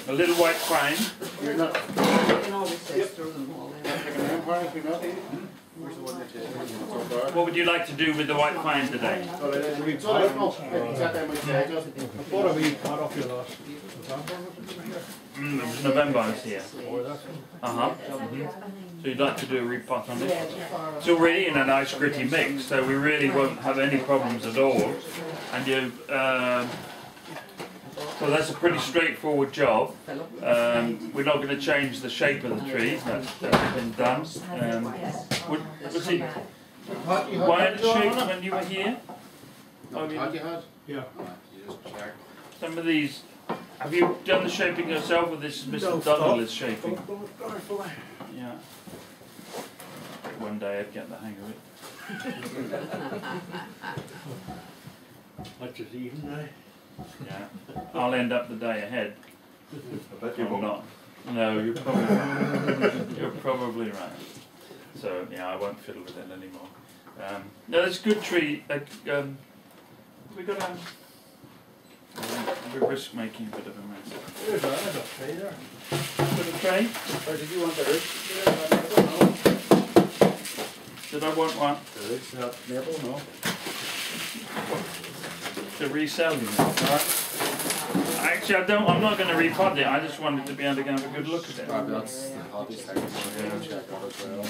A little white pine. You're not. You can always say through them all in. What would you like to do with the white pine today? I thought we cut off your last. It was November I was here. So you'd like to do a repot on it? It's already in a nice gritty mix, so we really won't have any problems at all. And you, so that's a pretty straightforward job. We're not going to change the shape of the tree. That's been done. Was it wider shape when you were here? Yeah. Some of these. Have you done the shaping yourself, or this is Mr. Douglas shaping? Yeah. One day I'd get the hang of it. Much as even now. Yeah. I'll end up the day ahead. I bet you I'm won't. not. No, you're probably right. So yeah, I won't fiddle with it anymore. No, it's a good tree. We got we're risk making a bit of a mess. There's a tray there. Got a tray? Or did you want the root? Did I want one? The root's not maple, no. To resell you now, right? Actually, I'm not going to repot it. I just wanted to be able to have a good look at it. That's the hottest thing. Check out as well.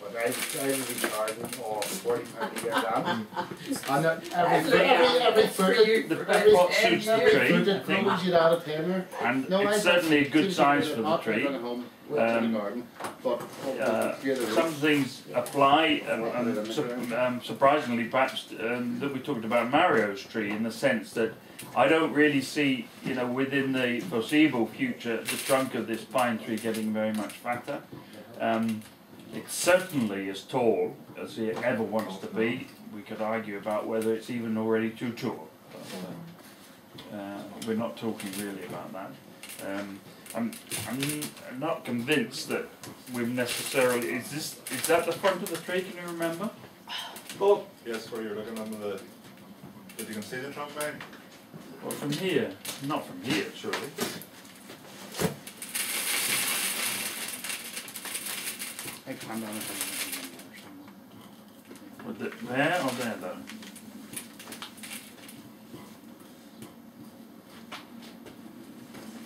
But I would be charging all £40 a year down. And every fruit, The pot suits the tree, I think. you'd add a tenner. And it's certainly a good size for the tree. Some things apply, and surprisingly perhaps that we talked about Mario's tree, in the sense that I don't really see, within the foreseeable future, the trunk of this pine tree getting very much fatter. It's certainly as tall as it ever wants to be. We could argue about whether it's even already too tall. But, we're not talking really about that. I'm not convinced that we've necessarily. Is that the front of the tree? Can you remember? Oh, yes, where you're looking under the. Did you can see the trunk line? Well, from here, not from here, surely. I can't understand. Was it there or there though?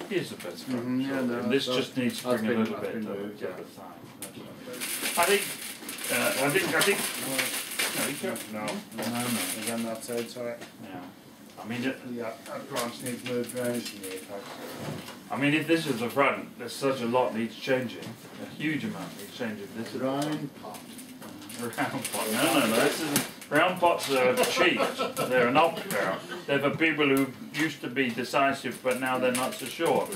Here's the best front. Yeah, no, and this just needs to bring a little bit to the other side. I think. No, you can't. No. Is on that side, sorry. Yeah. I mean, That branch needs moved round. I mean, if this is the front, there's such a lot needs changing. A huge amount needs changing. This is Round pot. round pot. No. This is round pots are cheap. They're an opt-out. They're for people who used to be decisive, but now they're not so sure.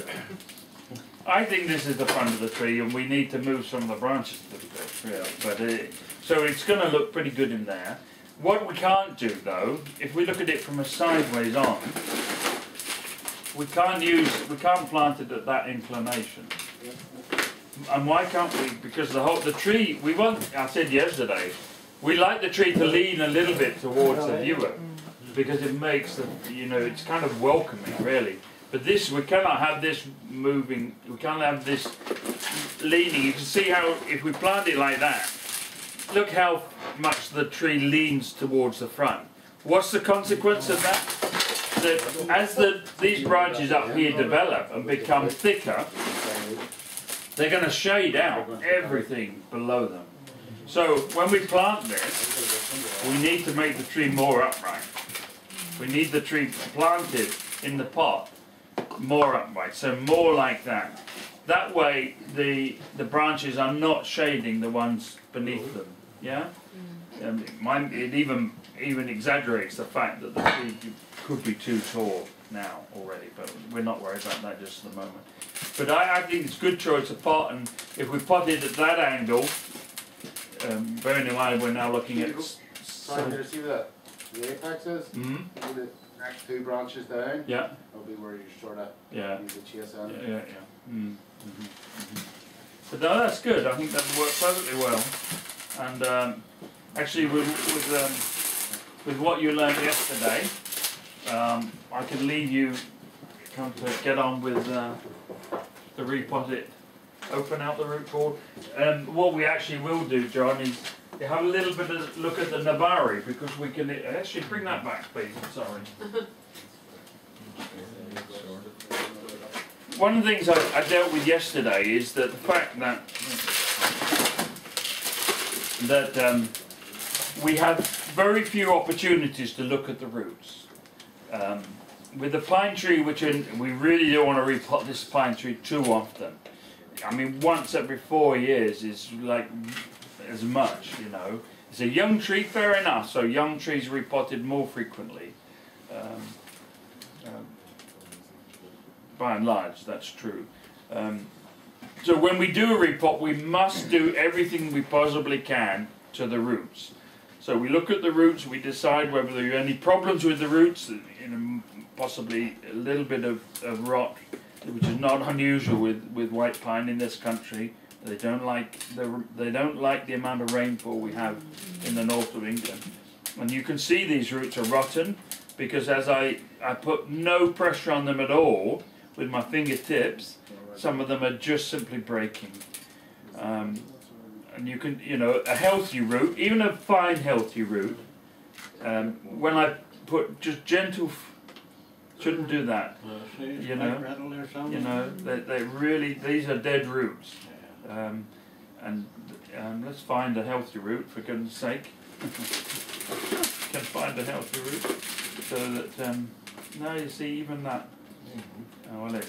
I think this is the front of the tree, and we need to move some of the branches a little bit. Yeah. But so it's going to look pretty good in there. What we can't do, though, if we look at it from a sideways on, we can't plant it at that inclination. And why can't we? Because the tree, I said yesterday, we like the tree to lean a little bit towards the viewer, because it makes it's kind of welcoming, really. But this, we cannot have this moving, we can't have this leaning. You can see how, if we plant it like that, look how much the tree leans towards the front. What's the consequence of that? That as these branches up here develop and become thicker, they're going to shade out everything below them. So when we plant this, we need to make the tree more upright. We need the tree planted in the pot more upright, so more like that. That way the branches are not shading the ones beneath them. Yeah? It even exaggerates the fact that the tree could be too tall. now already, but we're not worried about that just at the moment. But I think it's a good choice of pot, and if we pot it at that angle, bearing in mind we're now looking at... Sorry, do you see the apex is? Mm-hmm. The next 2 branches down? Yeah. That'll be where you sort of use the chase end. Yeah. Mm-hmm. Mm-hmm. But no, that's good. I think that worked perfectly well. And actually, with what you learned yesterday, I can leave you to get on with the repot it, open out the root board. What we actually will do, John, is have a little bit of look at the Nabari, because we can actually bring that back, please. I'm sorry. One of the things I dealt with yesterday is that the fact that we have very few opportunities to look at the roots. With the pine tree, we really don't want to repot this pine tree too often. I mean, once every 4 years is like as much, you know. It's a young tree, fair enough, so young trees are repotted more frequently. By and large, that's true. So when we do a repot, we must do everything we possibly can to the roots. So we look at the roots, we decide whether there are any problems with the roots, possibly a little bit of rot, which is not unusual with white pine in this country. They don't like the amount of rainfall we have in the north of England. And you can see these roots are rotten, because as I put no pressure on them at all with my fingertips, some of them are just simply breaking. And you can, a healthy root, even a fine healthy root, when I put just gentle, shouldn't do that. They really, these are dead roots. And let's find a healthy root, for goodness sake. Can find a healthy root, so that now you see even that. Oh, well,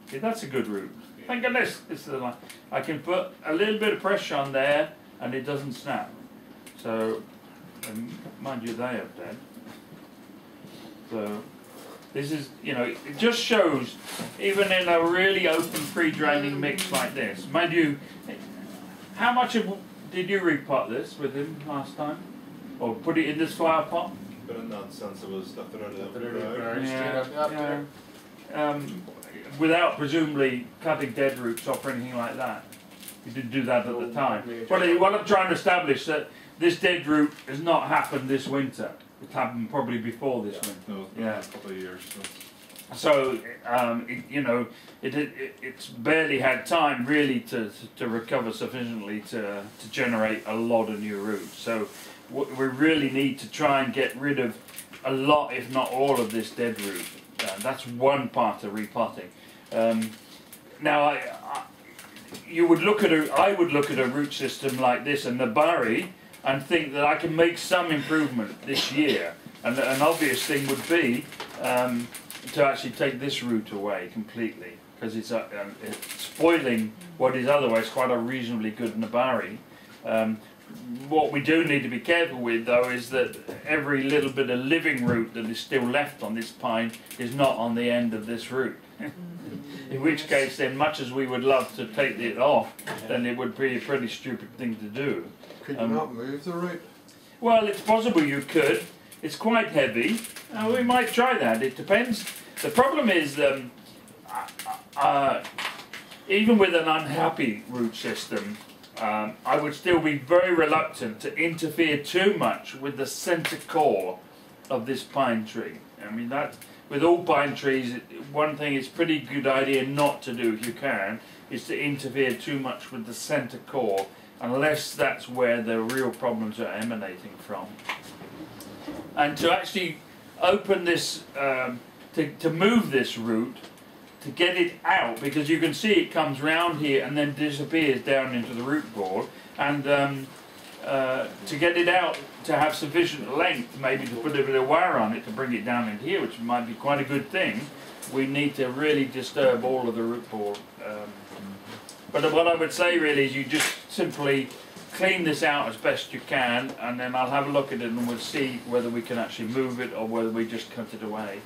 see, that's a good root. Thank goodness. This is the line. I can put a little bit of pressure on there, and it doesn't snap. So, mind you, they are dead. So, this is, it just shows, even in a really open, free-draining mix like this. Mind you, how much did you repot this with him last time? Or put it in this flower pot? But in that sense, it was left it out of Yeah. Without presumably cutting dead roots off or anything like that. You didn't do that at the time. Well, what I'm trying to establish that this dead root has not happened this winter. It happened probably before this winter. No, a couple of years. So, it's barely had time really to recover sufficiently to generate a lot of new roots. So we really need to try and get rid of a lot, if not all, of this dead root. That's one part of repotting. Now, I would look at a root system like this and the Nabari and think that I can make some improvement this year. And an obvious thing would be to actually take this root away completely, because it's spoiling what is otherwise quite a reasonably good Nabari. What we do need to be careful with, though, is that every little bit of living root that is still left on this pine is not on the end of this root. In which case, then, much as we would love to take it off, then it would be a pretty stupid thing to do. Could you not move the root? Well, it's possible you could. It's quite heavy. We might try that. It depends. The problem is, even with an unhappy root system, I would still be very reluctant to interfere too much with the centre core of this pine tree. I mean, with all pine trees, one thing it's pretty good idea not to do if you can, is to interfere too much with the centre core, unless that's where the real problems are emanating from. And to actually open this, to move this root, to get it out, because you can see it comes round here and then disappears down into the root ball, and to get it out, to have sufficient length, maybe to put a bit of wire on it to bring it down in here, which might be quite a good thing, we need to really disturb all of the root ball. But what I would say really is you just simply clean this out as best you can, and then I'll have a look at it and we'll see whether we can actually move it or whether we just cut it away.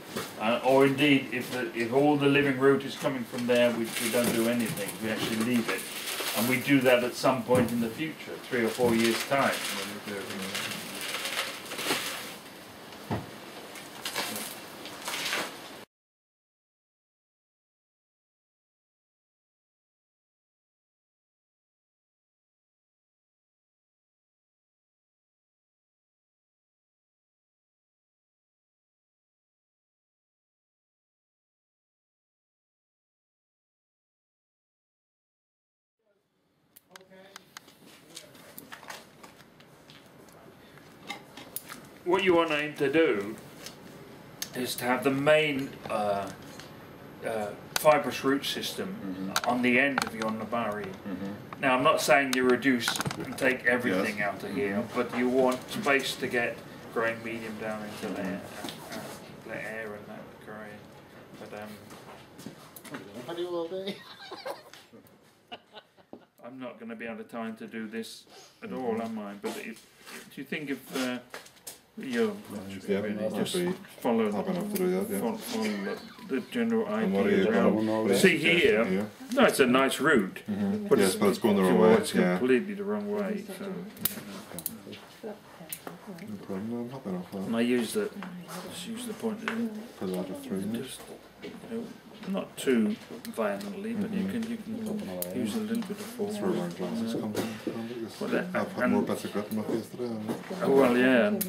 Or indeed, if all the living root is coming from there, we don't do anything, we actually leave it. And we do that at some point in the future, 3 or 4 years' time. When we do. What you want to aim to do is to have the main fibrous root system on the end of your nabari. Now, I'm not saying you reduce and take everything out of here, but you want space to get growing medium down into there, the air and that growing. But I'm not going to be able to time to do this at all, am I? But do you think if you just follow the general idea around. See here, no, it's a nice route, but yes, but it's going the wrong way. It's completely the wrong way. So, no problem, I'm happy enough with and I use the point, just not too violently, but you can use a little bit of force. I've had more better grip than my face today. Oh, well, yeah. And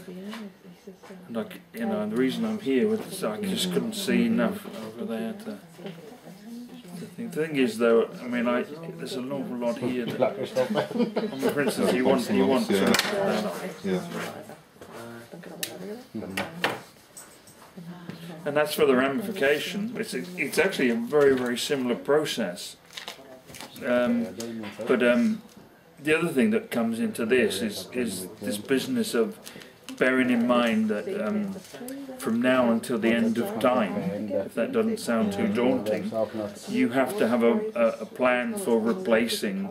like, and the reason I'm here with this, I just couldn't see enough over there to think. The thing is, though, I mean, there's an awful lot here that, for instance, you want and that's for the ramification. It's actually a very, very similar process. But the other thing that comes into this is this business of bearing in mind that from now until the end of time, if that doesn't sound too daunting, you have to have a plan for replacing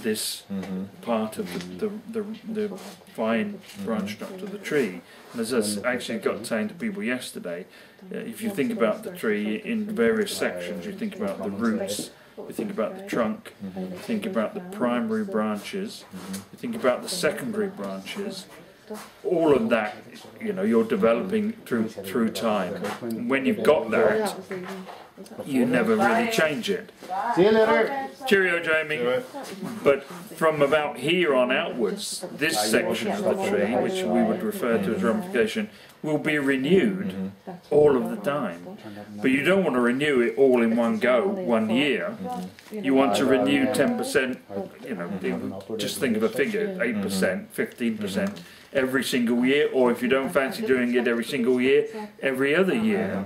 this part of the fine branch structure of the tree. And as I actually got saying to people yesterday, if you think about the tree in various sections, you think about the roots, you think about the trunk, you think about the primary branches, you think about the secondary branches. All of that, you're developing through time. And when you've got that, you never really change it. See you later. Cheerio, Jamie. But from about here on outwards, this section of the tree, which we would refer to as ramification, will be renewed all of the time. But you don't want to renew it all in one go, 1 year. You want to renew 10%, just think of a figure, 8%, 15%. Every single year, or if you don't fancy doing it every single year, every other year.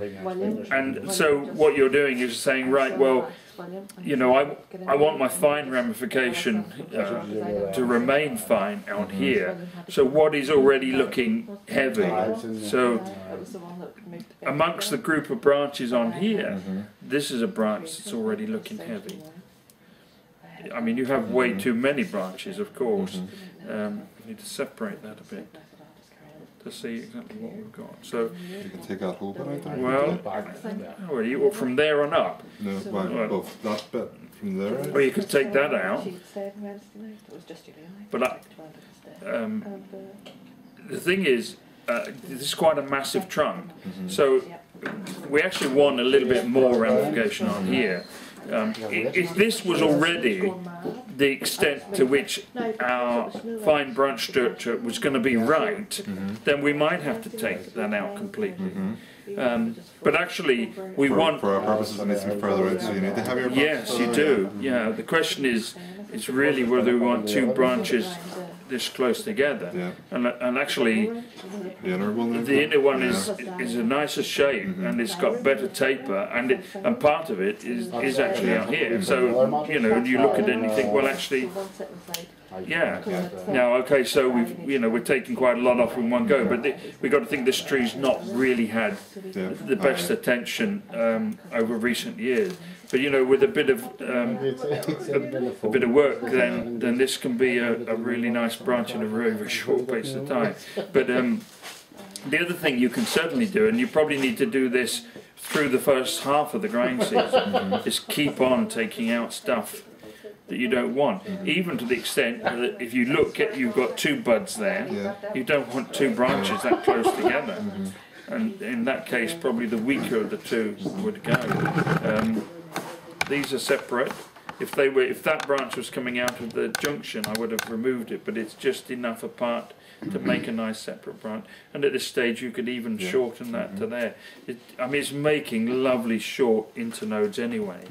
And so what you're doing is saying, right, well, I want my fine ramification to remain fine out here. So what is already looking heavy? So amongst the group of branches on here, this is a branch that's already looking heavy. I mean, you have way too many branches, of course. We need to separate that a bit to see exactly what we've got. So you can take that whole bit out there. Well, from there on up. No, well, that bit from there. Well, you could take that out. But the thing is, this is quite a massive trunk. So we actually want a little bit more ramification on here. If this was already the extent to which our fine branch structure was going to be right, then we might have to take that out completely. But actually, we want... For our purposes, it needs to be further out, so you need to have your branch. Yes, you do. Yeah, the question is, it's really whether we want two branches this close together. And actually, the inner one is a nicer shape, and it's got better taper, and part of it is actually out here. So you look at it and you think, well, actually, Yeah. Now, okay, so we're taking quite a lot off in one go, but we've got to think this tree's not really had the best attention over recent years. But with a bit of work, then this can be a really nice branch in a very, very short space of time. But the other thing you can certainly do, and you probably need to do this through the first half of the growing season, is keep on taking out stuff that you don't want, even to the extent that if you look at, you've got 2 buds there, you don't want 2 branches that close together, and in that case probably the weaker of the 2 would go. These are separate. If that branch was coming out of the junction, I would have removed it, but it's just enough apart to make a nice separate branch, and at this stage you could even shorten that to there. It's making lovely short internodes anyway.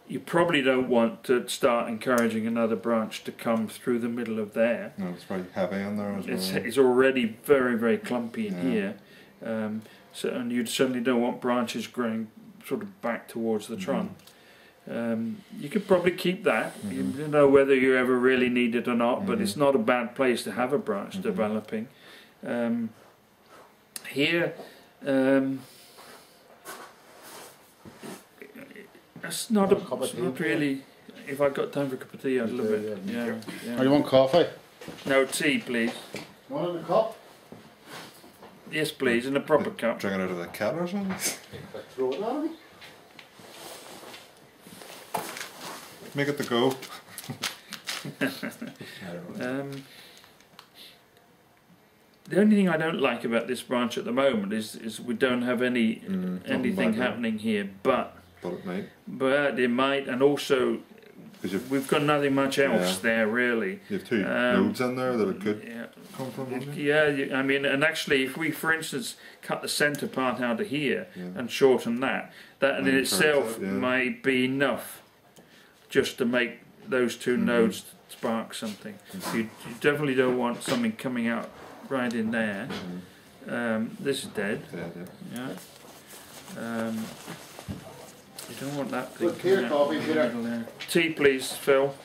You probably don't want to start encouraging another branch to come through the middle of there. No, it's very heavy in there as well. It's already very, very clumpy in here, and you certainly don't want branches growing sort of back towards the trunk. You could probably keep that. You don't know whether you ever really need it or not, but it's not a bad place to have a branch developing. Here, it's not really. If I got time for a cup of tea, I'd love it. Yeah. Oh, you want coffee? No, tea, please. You want a cup? Yes, please, in a proper cup. Drink it out of the kettle or something? Throw it at me. Make it the go. The only thing I don't like about this branch at the moment is we don't have anything happening here, but it might, and also we've got nothing much else there really. You have 2 nodes in there that it could come from. I mean, and actually, if we, for instance, cut the centre part out of here and shorten that in itself might be enough just to make those 2 nodes spark something. You definitely don't want something coming out right in there. This is dead. You don't want that thing coming out in the middle there. Tea, please, Phil.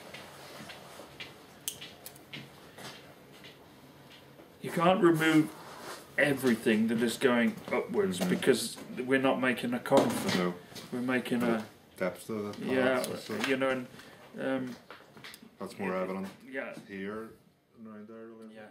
You can't remove everything that is going upwards because we're not making a conif. No. We're making a depth of the and that's more evident here and around there. yeah.